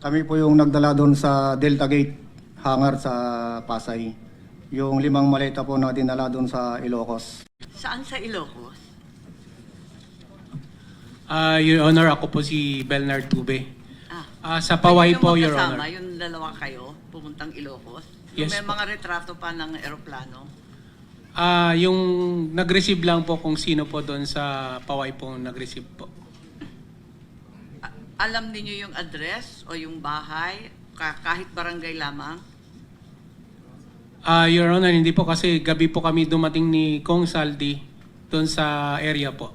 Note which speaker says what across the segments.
Speaker 1: Kami po yung nagdala doon sa Delta Gate hangar sa Pasay. Yung 5 maleta po na dinala doon sa Ilocos.
Speaker 2: Saan sa Ilocos?
Speaker 3: Your Honor, ako po si Belnard Tube. Sa
Speaker 2: Kayo
Speaker 3: Paway po,
Speaker 2: yung
Speaker 3: Your
Speaker 2: magkasama,
Speaker 3: Honor.
Speaker 2: yung dalawa kayo, pumuntang Ilocos? Yung
Speaker 3: Yes
Speaker 2: may
Speaker 3: po.
Speaker 2: mga retrato pa ng eroplano?
Speaker 3: Yung nag-receive lang po kung sino po doon sa Paway po nag-receive po.
Speaker 2: Alam niyo yung address o yung bahay, kahit barangay lamang?
Speaker 3: Your Honor, hindi po kasi gabi po kami dumating ni Kong Saldi doon sa area po.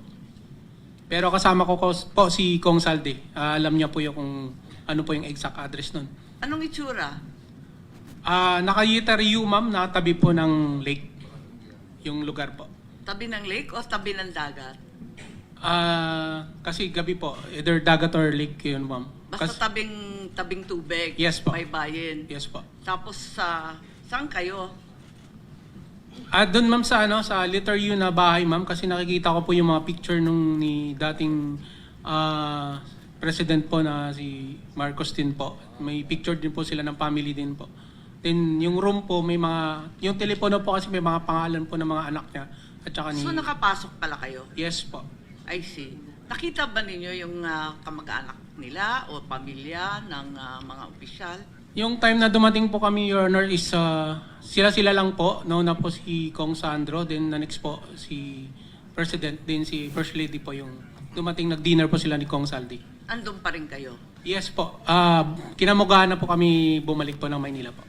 Speaker 3: Pero kasama ko po si Kong Saldi. Alam niya po yung kung ano po yung exact address nun.
Speaker 2: Anong itsura?
Speaker 3: Naka-Yitariu, ma'am, na tabi po ng lake. Yung lugar po.
Speaker 2: Tabi ng lake o tabi ng dagat?
Speaker 3: Kasi gabi po, either dagat or lake yun, ma'am.
Speaker 2: Basta tabing tubig,
Speaker 3: Yes po.
Speaker 2: may bayin.
Speaker 3: Yes po.
Speaker 2: Tapos saan kayo?
Speaker 3: Doon ma'am sa letter U na bahay ma'am kasi nakikita ko po yung mga picture nung ni dating president po na si Marcos din po. May picture din po sila ng family din po. Then yung room po may mga, yung telepono po kasi may mga pangalan po ng mga anak niya at saka ni...
Speaker 2: So nakapasok pala kayo?
Speaker 3: Yes po.
Speaker 2: I see. Nakita ba ninyo yung kamag-anak nila o pamilya ng mga opisyal?
Speaker 3: Yung time na dumating po kami, Your Honor, is sila-sila lang po. Nauna po si Kong Sandro, then the next po si President, then si First Lady po yung dumating, nag-dinner po sila ni Kong Saldi.
Speaker 2: Andun pa rin kayo?
Speaker 3: Yes po. Kinamugahan na po kami bumalik po ng Maynila po.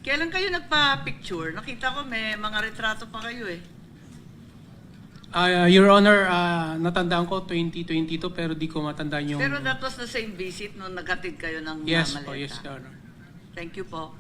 Speaker 2: Kailan kayo nagpa-picture? Nakita ko may mga retrato pa kayo eh.
Speaker 3: Your Honor, natandaan ko 2022 pero di ko matandaan yung...
Speaker 2: Pero that was the same visit nung naghatid kayo ng
Speaker 3: Yes
Speaker 2: maleta.
Speaker 3: po, yes, Your Honor.
Speaker 2: Thank you po.